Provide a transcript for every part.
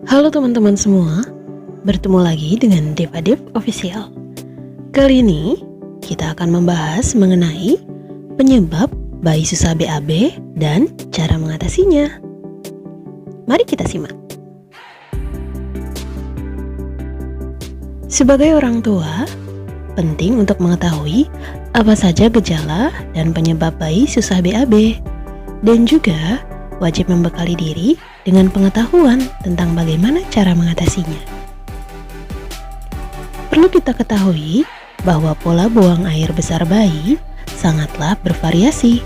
Halo teman-teman semua, bertemu lagi dengan Deva Dev Official. Kali ini kita akan membahas mengenai penyebab bayi susah BAB dan cara mengatasinya. Mari kita simak. Sebagai orang tua, penting untuk mengetahui apa saja gejala dan penyebab bayi susah BAB, dan juga wajib membekali diri dengan pengetahuan tentang bagaimana cara mengatasinya. Perlu kita ketahui bahwa pola buang air besar bayi sangatlah bervariasi.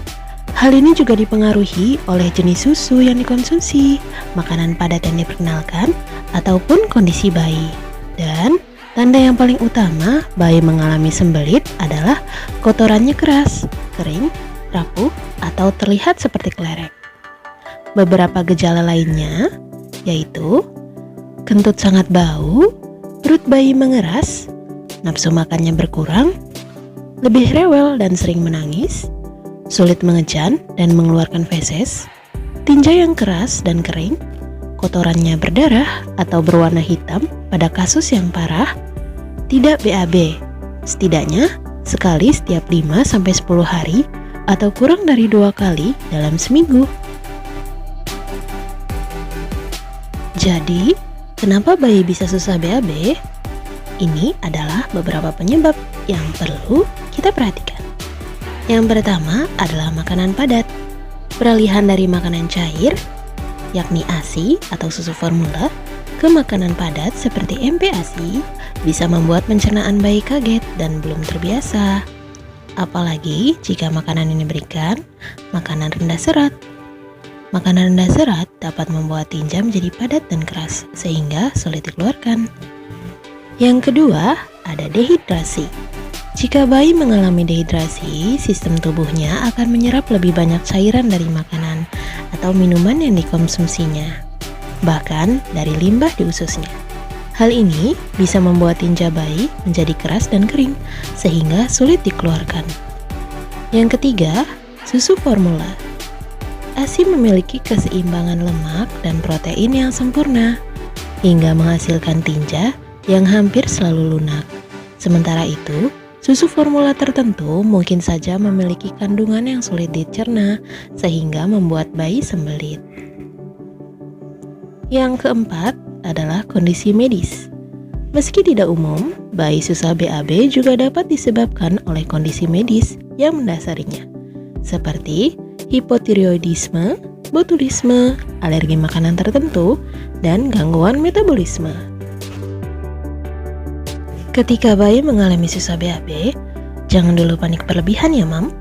Hal ini juga dipengaruhi oleh jenis susu yang dikonsumsi, makanan padat yang diperkenalkan, ataupun kondisi bayi. Dan tanda yang paling utama bayi mengalami sembelit adalah kotorannya keras, kering, rapuh, atau terlihat seperti kelereng. Beberapa gejala lainnya yaitu kentut sangat bau, perut bayi mengeras, nafsu makannya berkurang, lebih rewel dan sering menangis, sulit mengejan dan mengeluarkan feses, tinja yang keras dan kering, kotorannya berdarah atau berwarna hitam pada kasus yang parah, tidak BAB, setidaknya sekali setiap 5-10 hari atau kurang dari 2 kali dalam seminggu. Jadi, kenapa bayi bisa susah BAB? Ini adalah beberapa penyebab yang perlu kita perhatikan. Yang pertama adalah makanan padat. Peralihan dari makanan cair, yakni ASI atau susu formula, ke makanan padat seperti MPASI bisa membuat pencernaan bayi kaget dan belum terbiasa. Apalagi jika makanan ini diberikan makanan rendah serat. Makanan rendah serat dapat membuat tinja menjadi padat dan keras, sehingga sulit dikeluarkan. Yang kedua, ada dehidrasi. Jika bayi mengalami dehidrasi, sistem tubuhnya akan menyerap lebih banyak cairan dari makanan atau minuman yang dikonsumsinya, bahkan dari limbah di ususnya. Hal ini bisa membuat tinja bayi menjadi keras dan kering, sehingga sulit dikeluarkan. Yang ketiga, susu formula. ASI memiliki keseimbangan lemak dan protein yang sempurna, hingga menghasilkan tinja yang hampir selalu lunak. Sementara itu, susu formula tertentu mungkin saja memiliki kandungan yang sulit dicerna, sehingga membuat bayi sembelit. Yang keempat adalah kondisi medis. Meski tidak umum, bayi susah BAB juga dapat disebabkan oleh kondisi medis yang mendasarinya, seperti hipotiroidisme, botulisme, alergi makanan tertentu, dan gangguan metabolisme. Ketika bayi mengalami susah BAB, jangan dulu panik berlebihan ya, Mam.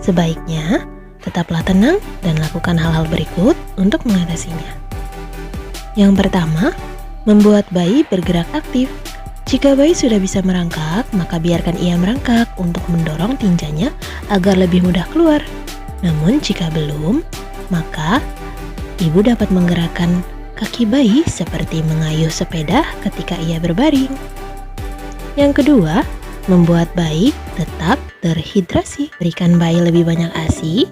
Sebaiknya, tetaplah tenang dan lakukan hal-hal berikut untuk mengatasinya. Yang pertama, membuat bayi bergerak aktif. Jika bayi sudah bisa merangkak, maka biarkan ia merangkak untuk mendorong tinjanya agar lebih mudah keluar. Namun jika belum, maka ibu dapat menggerakkan kaki bayi seperti mengayuh sepeda ketika ia berbaring. Yang kedua, membuat bayi tetap terhidrasi. Berikan bayi lebih banyak ASI.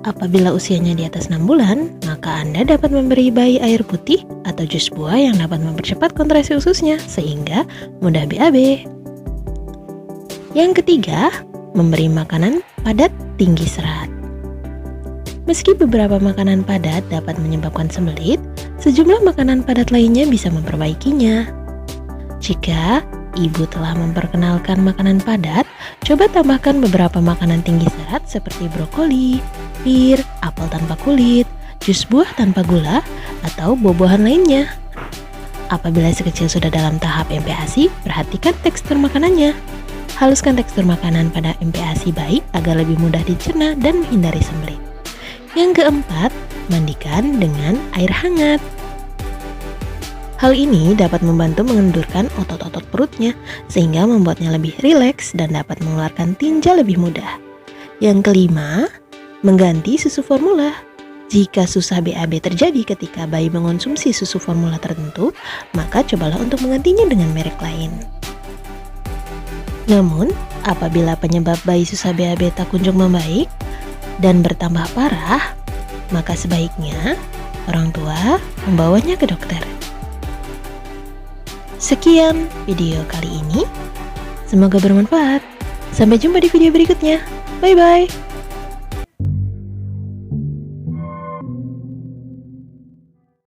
Apabila usianya di atas 6 bulan, maka Anda dapat memberi bayi air putih atau jus buah yang dapat mempercepat kontraksi ususnya sehingga mudah BAB. Yang ketiga, memberi makanan padat tinggi serat. Meski beberapa makanan padat dapat menyebabkan sembelit, sejumlah makanan padat lainnya bisa memperbaikinya. Jika ibu telah memperkenalkan makanan padat, coba tambahkan beberapa makanan tinggi serat seperti brokoli, pir, apel tanpa kulit, jus buah tanpa gula, atau buah-buahan lainnya. Apabila si kecil sudah dalam tahap MPASI, perhatikan tekstur makanannya. Haluskan tekstur makanan pada MPASI bayi agar lebih mudah dicerna dan menghindari sembelit. Yang keempat, mandikan dengan air hangat. Hal ini dapat membantu mengendurkan otot-otot perutnya sehingga membuatnya lebih rileks dan dapat mengeluarkan tinja lebih mudah. Yang kelima, mengganti susu formula. Jika susah BAB terjadi ketika bayi mengonsumsi susu formula tertentu, maka cobalah untuk menggantinya dengan merek lain. Namun, apabila penyebab bayi susah BAB tak kunjung membaik dan bertambah parah, maka sebaiknya orang tua membawanya ke dokter. Sekian video kali ini, semoga bermanfaat. Sampai jumpa di video berikutnya. Bye-bye.